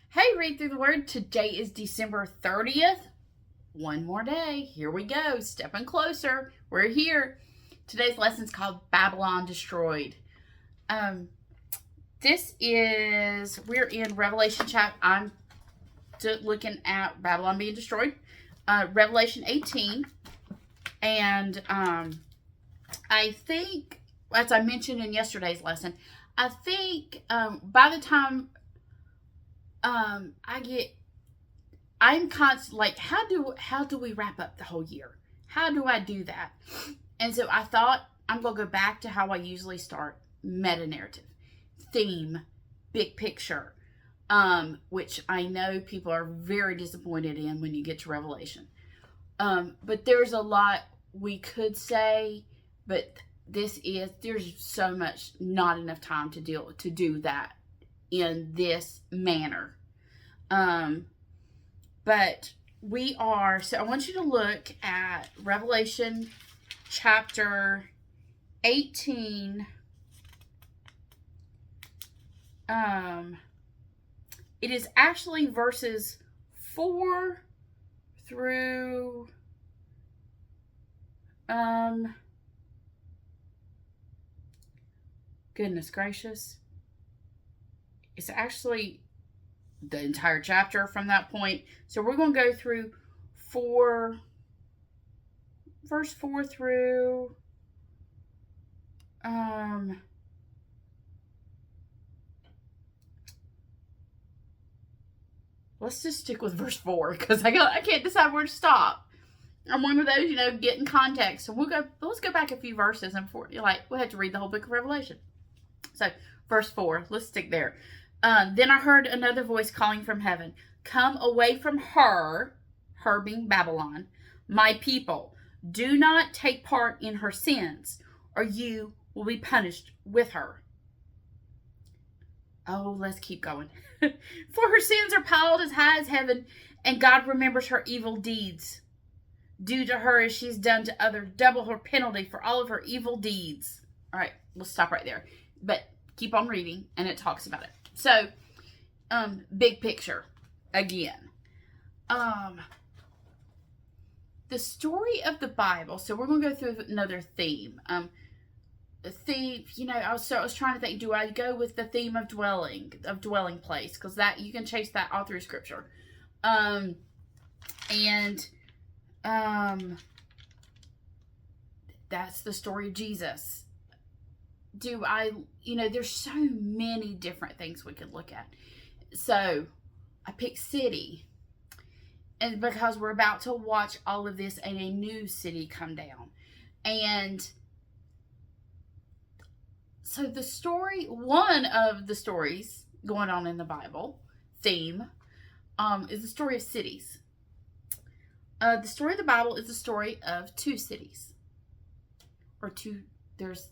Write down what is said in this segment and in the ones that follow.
Hey, read through the word. Today is December 30th. One more day. Here we go. Stepping closer. We're here. Today's lesson is called Babylon Destroyed. We're in Revelation chapter. I'm looking at Babylon being destroyed. Revelation 18. And I think, as I mentioned in yesterday's lesson, I think by the time I'm constantly like, how do we wrap up the whole year? How do I do that? And so I thought I'm going to go back to how I usually start: meta narrative, theme, big picture, which I know people are very disappointed in when you get to Revelation. But there's a lot we could say, but there's so much, not enough time to do that in this manner. But so I want you to look at Revelation chapter 18. It is actually verses 4 through goodness gracious. It's actually the entire chapter from that point. So we're going to go through verse 4 through let's just stick with verse 4 because I can't decide where to stop. I'm one of those, getting context. So let's go back a few verses, and we'll have to read the whole book of Revelation. So verse 4, let's stick there. Then I heard another voice calling from heaven, "Come away from her being Babylon, my people. Do not take part in her sins, or you will be punished with her." Oh, let's keep going. "For her sins are piled as high as heaven, and God remembers her evil deeds. Do to her as she's done to others, double her penalty for all of her evil deeds." All right, we'll stop right there. But keep on reading, and it talks about it. So, big picture, again. The story of the Bible, so we're going to go through another theme. The theme, I was trying to think, do I go with the theme of dwelling place? Because that, you can chase that all through Scripture. That's the story of Jesus. There's so many different things we could look at. So I picked city, and because we're about to watch all of this and a new city come down. And so one of the stories going on in the Bible theme is the story of cities. The story of the Bible is the story of two cities. There's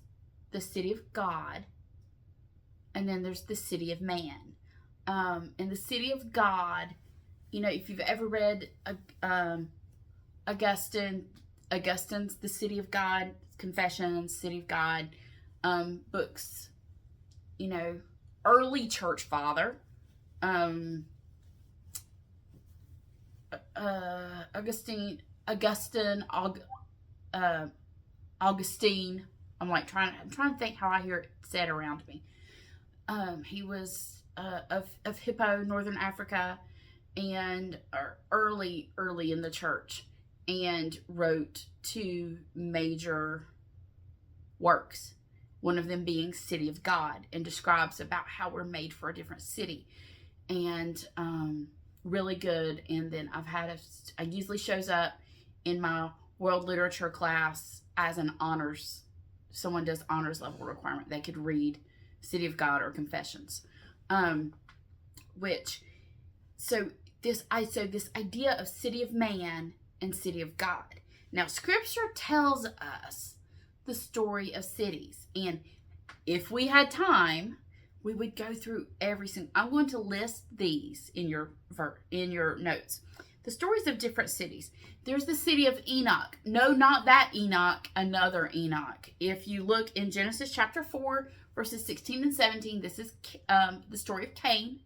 the city of God, and then there's the city of man. And the city of God, if you've ever read Augustine's The City of God, Confessions, City of God, books, early church father, Augustine. I'm trying to think how I hear it said around me. He was of Hippo, Northern Africa, and early in the church, and wrote two major works. One of them being City of God, and describes about how we're made for a different city, and really good. And then I usually shows up in my world literature class as an honors. Someone does honors level requirement, they could read City of God or Confessions. This idea of city of man and city of God. Now, Scripture tells us the story of cities, and if we had time, we would go through every single. I'm going to list these in your notes. The stories of different cities. There's the city of Enoch. No, not that Enoch, another Enoch. If you look in Genesis chapter 4, verses 16 and 17, this is the story of Cain.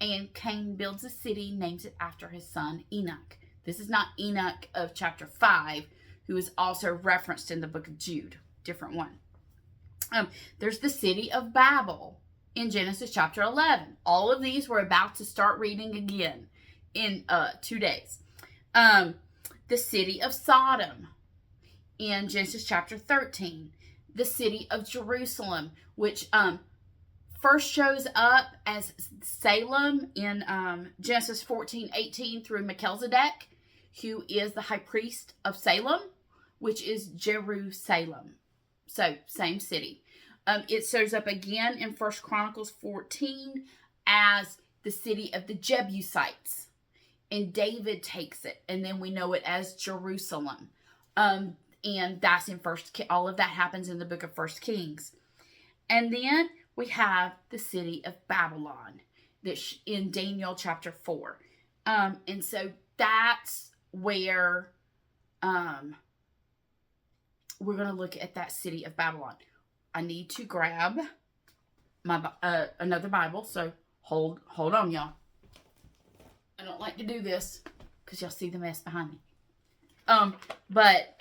And Cain builds a city, names it after his son Enoch. This is not Enoch of chapter 5, who is also referenced in the book of Jude. Different one. There's the city of Babel in Genesis chapter 11. All of these we're about to start reading again in 2 days. The city of Sodom in Genesis chapter 13. The city of Jerusalem, which first shows up as Salem in Genesis 14:18 through Melchizedek, who is the high priest of Salem, which is Jerusalem. So, same city. It shows up again in 1 Chronicles 14 as the city of the Jebusites. And David takes it. And then we know it as Jerusalem. And that's in all of that happens in the book of 1 Kings. And then we have the city of Babylon that's in Daniel chapter 4. And so that's where we're going to look at that city of Babylon. I need to grab my another Bible, so hold on, y'all. I don't like to do this because y'all see the mess behind me. But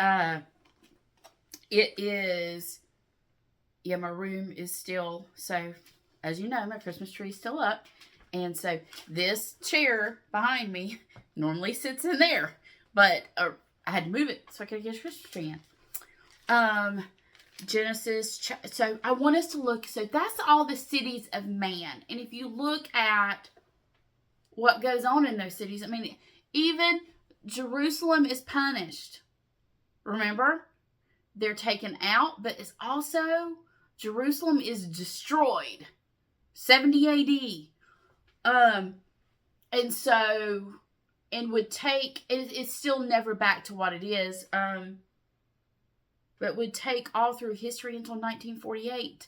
it is, yeah, my room is still, so as you know, my Christmas tree is still up. And so this chair behind me normally sits in there, but I had to move it so I could get a Christmas tree in. Genesis, so I want us to look, so that's all the cities of man. And if you look at what goes on in those cities, I mean, even Jerusalem is punished. Remember? They're taken out, but it's also, Jerusalem is destroyed. 70 AD. And so, and would take, it's still never back to what it is, but would take all through history until 1948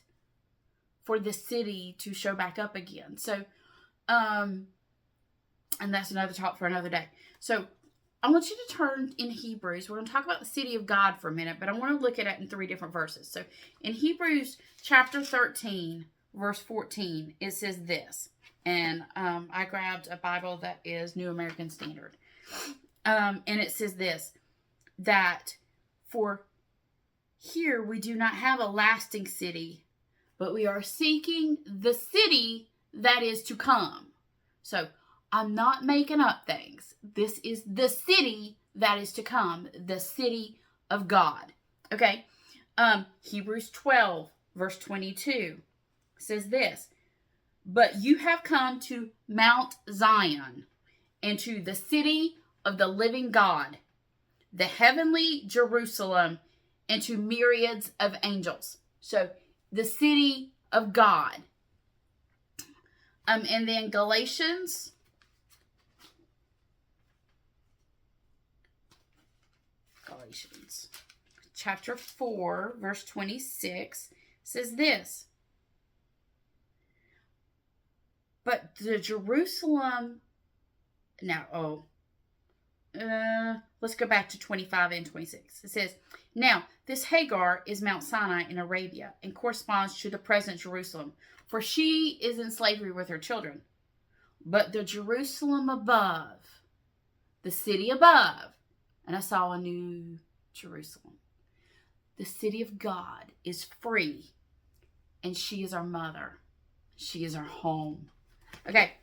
for the city to show back up again. So, and that's another talk for another day. So, I want you to turn in Hebrews. We're going to talk about the city of God for a minute, but I want to look at it in 3 different verses. So, in Hebrews chapter 13, verse 14, it says this. And I grabbed a Bible that is New American Standard. And it says this, that for here we do not have a lasting city, but we are seeking the city that is to come. So, I'm not making up things. This is the city that is to come, the city of God. Okay? Hebrews 12, verse 22 says this, but you have come to Mount Zion and to the city of the living God, the heavenly Jerusalem, and to myriads of angels. So, the city of God. And then Galatians chapter 4, verse 26 says this. But the Jerusalem, let's go back to 25 and 26. It says, now, this Hagar is Mount Sinai in Arabia and corresponds to the present Jerusalem, for she is in slavery with her children. But the Jerusalem above, the city above, and I saw a new Jerusalem. The city of God is free, and she is our mother. She is our home. Okay,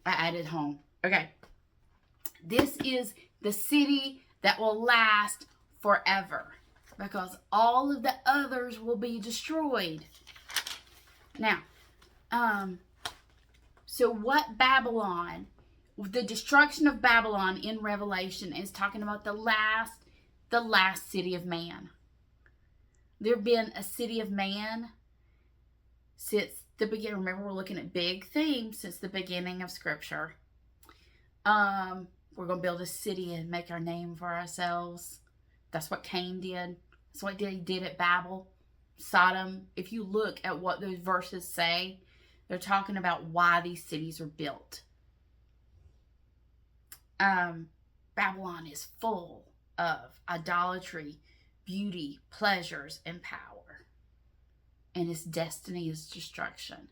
I added home. Okay, this is the city that will last forever, because all of the others will be destroyed. Now, so what Babylon, the destruction of Babylon in Revelation is talking about the last city of man. There have been a city of man since the beginning. Remember, we're looking at big themes since the beginning of Scripture. We're going to build a city and make our name for ourselves. That's what Cain did. That's what he did at Babel. Sodom. If you look at what those verses say, they're talking about why these cities were built. Babylon is full of idolatry, beauty, pleasures, and power. And its destiny is destruction.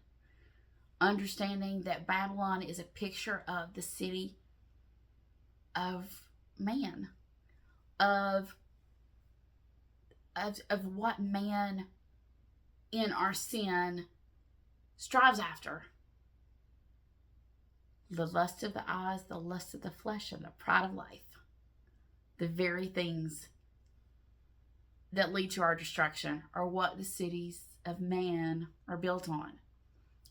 Understanding that Babylon is a picture of the city of man, of what man in our sin strives after. The lust of the eyes, the lust of the flesh, and the pride of life. The very things that lead to our destruction are what the cities of man are built on.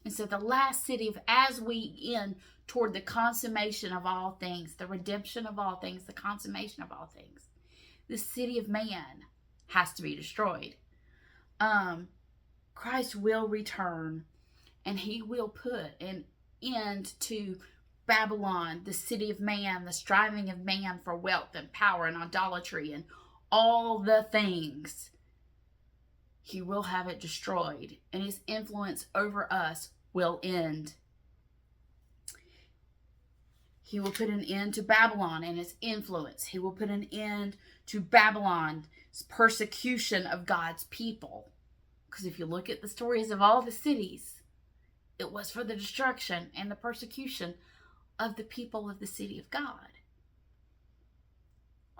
And so the last city, as we end toward the consummation of all things, the redemption of all things, the consummation of all things, the city of man has to be destroyed. Christ will return, and he will put an end to Babylon, the city of man, the striving of man for wealth and power and idolatry and all the things. He will have it destroyed, and his influence over us will end. He will put an end to Babylon and its influence. He will put an end to Babylon's persecution of God's people. Because if you look at the stories of all the cities, it was for the destruction and the persecution of the people of the city of God.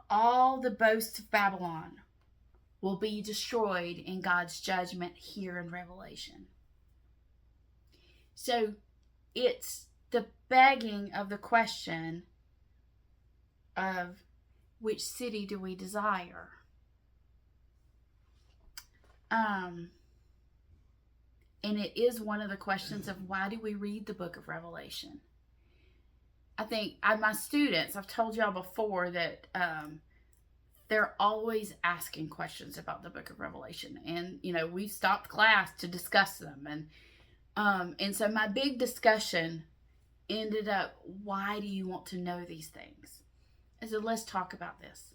All the boasts of Babylon will be destroyed in God's judgment here in Revelation. So it's the begging of the question of which city do we desire? And it is one of the questions of why do we read the book of Revelation? I think my students, I've told y'all before that they're always asking questions about the book of Revelation. And, we stopped class to discuss them. And so my big discussion ended up, why do you want to know these things? I said, let's talk about this.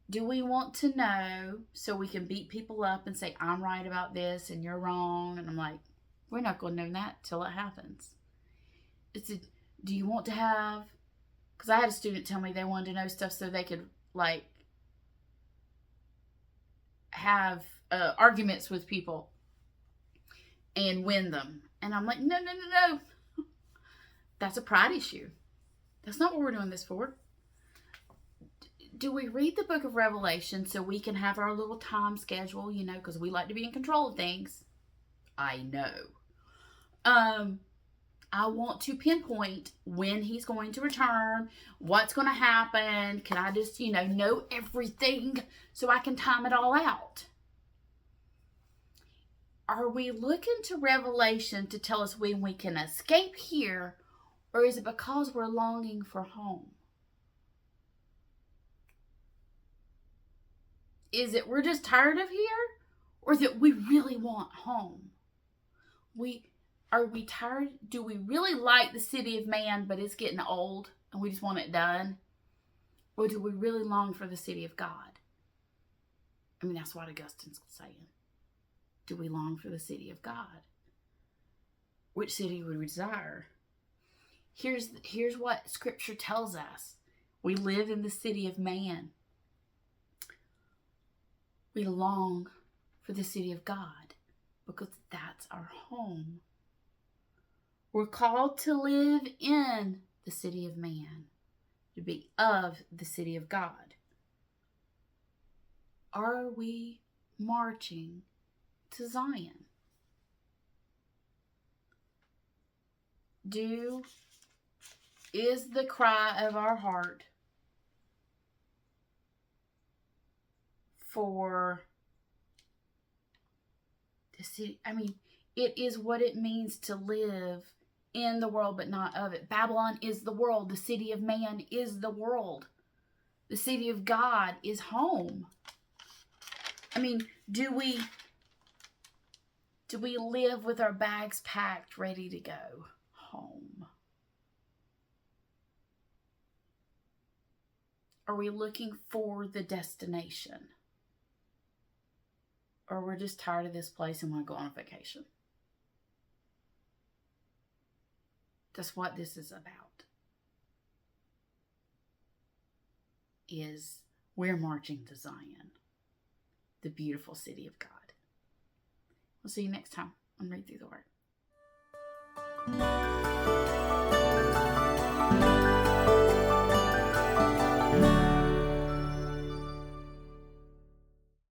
Do we want to know so we can beat people up and say, I'm right about this and you're wrong? And I'm like, we're not going to know that till it happens. Do you want to have, because I had a student tell me they wanted to know stuff so they could have arguments with people and win them. And I'm like, no. That's a pride issue. That's not what we're doing this for. Do we read the book of Revelation so we can have our little time schedule, because we like to be in control of things? I know. I want to pinpoint when he's going to return, what's going to happen. Can I just, know everything so I can time it all out? Are we looking to Revelation to tell us when we can escape here, or is it because we're longing for home? Is it we're just tired of here, or that we really want home? Are we tired? Do we really like the city of man, but it's getting old and we just want it done? Or do we really long for the city of God? That's what Augustine's saying. Do we long for the city of God? Which city would we desire? Here's what Scripture tells us. We live in the city of man. We long for the city of God because that's our home. We're called to live in the city of man, to be of the city of God. Are we marching to Zion? Is the cry of our heart for the city? It is what it means to live in the world, but not of it. Babylon is the world. The city of man is the world. The city of God is home. Do we live with our bags packed, ready to go home? Are we looking for the destination? Or we're just tired of this place and want to go on vacation? That's what this is about. is we're marching to Zion, the beautiful city of God. We'll see you next time on Read Through the Word.